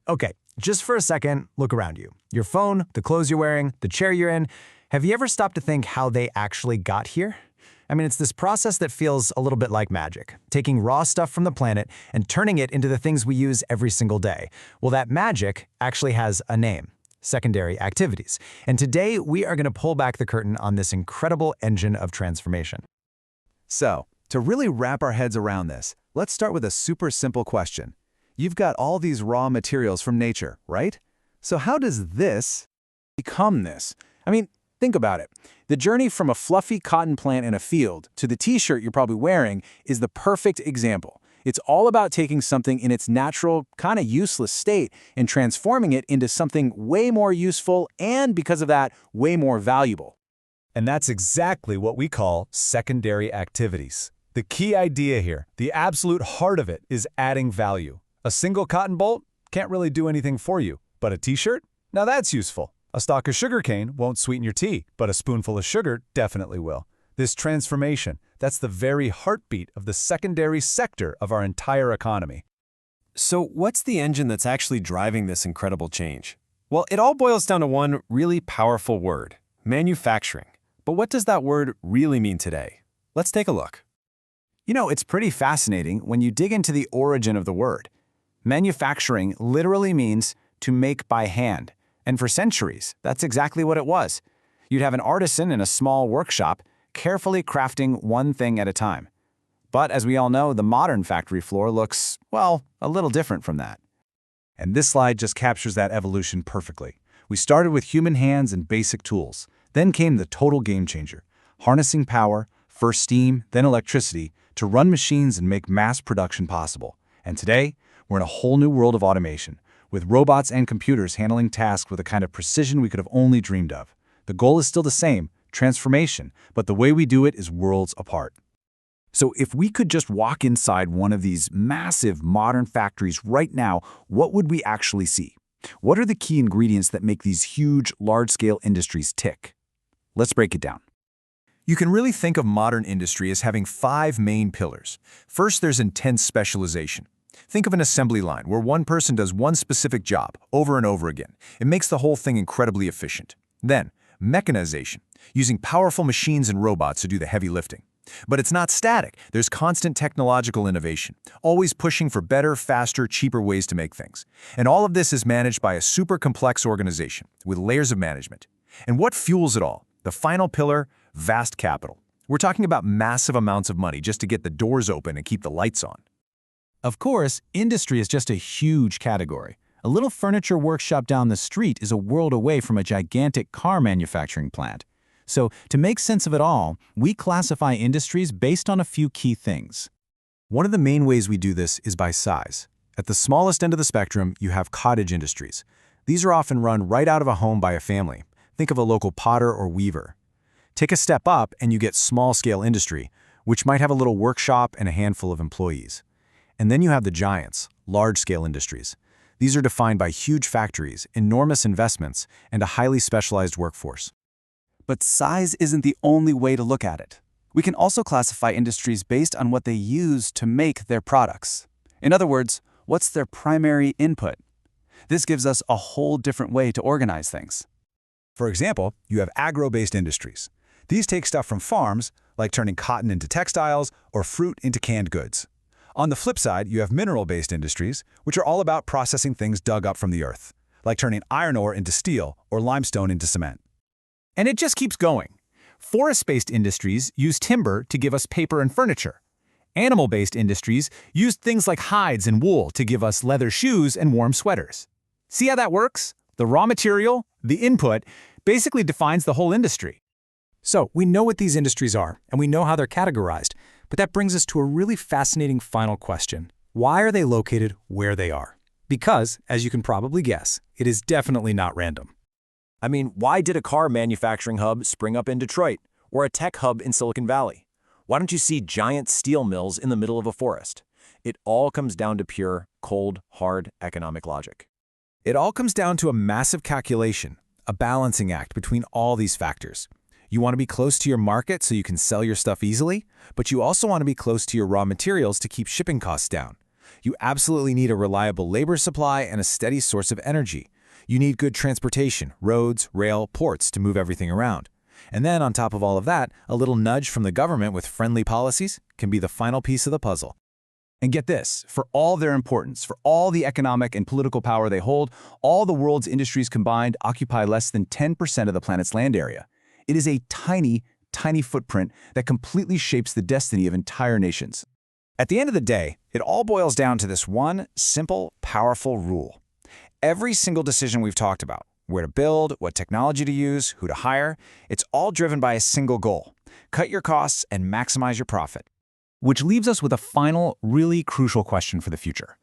Okay, just for a second, look around you. Your phone, the clothes you're wearing, the chair you're in. Have you ever stopped to think how they actually got here? I mean, it's this process that feels a little bit like magic, taking raw stuff from the planet and turning it into the things we use every single day. Well, that magic actually has a name: secondary activities. And today, we are going to pull back the curtain on this incredible engine of transformation. So, to really wrap our heads around this, let's start with a super simple question. You've got all these raw materials from nature, right? So how does this become this? I mean, think about it. The journey from a fluffy cotton plant in a field to the t-shirt you're probably wearing is the perfect example. It's all about taking something in its natural, kind of useless state and transforming it into something way more useful and, because of that, way more valuable. And that's exactly what we call secondary activities. The key idea here, the absolute heart of it, is adding value. A single cotton bolt can't really do anything for you, but a t-shirt? Now that's useful. A stalk of sugarcane won't sweeten your tea, but a spoonful of sugar definitely will. This transformation, that's the very heartbeat of the secondary sector of our entire economy. So what's the engine that's actually driving this incredible change? Well, it all boils down to one really powerful word: manufacturing. But what does that word really mean today? Let's take a look. You know, it's pretty fascinating when you dig into the origin of the word. Manufacturing literally means to make by hand. And for centuries, that's exactly what it was. You'd have an artisan in a small workshop carefully crafting one thing at a time. But as we all know, the modern factory floor looks, well, a little different from that. And this slide just captures that evolution perfectly. We started with human hands and basic tools. Then came the total game changer: harnessing power, first steam, then electricity, to run machines and make mass production possible. And today, we're in a whole new world of automation, with robots and computers handling tasks with a kind of precision we could have only dreamed of. The goal is still the same: transformation, but the way we do it is worlds apart. So if we could just walk inside one of these massive modern factories right now, what would we actually see? What are the key ingredients that make these huge, large-scale industries tick? Let's break it down. You can really think of modern industry as having 5 main pillars. First, there's intense specialization. Think of an assembly line where one person does one specific job over and over again. It makes the whole thing incredibly efficient. Then, mechanization, using powerful machines and robots to do the heavy lifting. But it's not static. There's constant technological innovation, always pushing for better, faster, cheaper ways to make things. And all of this is managed by a super complex organization with layers of management. And what fuels it all? The final pillar: vast capital. We're talking about massive amounts of money just to get the doors open and keep the lights on. Of course, industry is just a huge category. A little furniture workshop down the street is a world away from a gigantic car manufacturing plant. So, to make sense of it all, we classify industries based on a few key things. One of the main ways we do this is by size. At the smallest end of the spectrum, you have cottage industries. These are often run right out of a home by a family. Think of a local potter or weaver. Take a step up and you get small-scale industry, which might have a little workshop and a handful of employees. And then you have the giants, large-scale industries. These are defined by huge factories, enormous investments, and a highly specialized workforce. But size isn't the only way to look at it. We can also classify industries based on what they use to make their products. In other words, what's their primary input? This gives us a whole different way to organize things. For example, you have agro-based industries. These take stuff from farms, like turning cotton into textiles or fruit into canned goods. On the flip side, you have mineral-based industries, which are all about processing things dug up from the earth, like turning iron ore into steel or limestone into cement. And it just keeps going. Forest-based industries use timber to give us paper and furniture. Animal-based industries use things like hides and wool to give us leather shoes and warm sweaters. See how that works? The raw material, the input, basically defines the whole industry. So we know what these industries are, and we know how they're categorized, but that brings us to a really fascinating final question. Why are they located where they are? Because, as you can probably guess, it is definitely not random. I mean, why did a car manufacturing hub spring up in Detroit, or a tech hub in Silicon Valley? Why don't you see giant steel mills in the middle of a forest? It all comes down to pure, cold, hard economic logic. It all comes down to a massive calculation, a balancing act between all these factors. You want to be close to your market so you can sell your stuff easily, but you also want to be close to your raw materials to keep shipping costs down. You absolutely need a reliable labor supply and a steady source of energy. You need good transportation, roads, rail, ports to move everything around. And then on top of all of that, a little nudge from the government with friendly policies can be the final piece of the puzzle. And get this, for all their importance, for all the economic and political power they hold, all the world's industries combined occupy less than 10% of the planet's land area. It is a tiny, tiny footprint that completely shapes the destiny of entire nations. At the end of the day, it all boils down to this one simple, powerful rule. Every single decision we've talked about, where to build, what technology to use, who to hire, it's all driven by a single goal: cut your costs and maximize your profit. Which leaves us with a final, really crucial question for the future.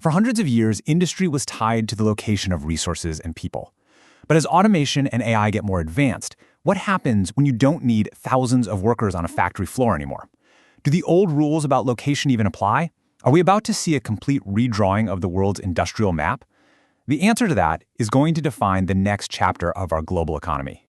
For hundreds of years, industry was tied to the location of resources and people. But as automation and AI get more advanced, what happens when you don't need thousands of workers on a factory floor anymore? Do the old rules about location even apply? Are we about to see a complete redrawing of the world's industrial map? The answer to that is going to define the next chapter of our global economy.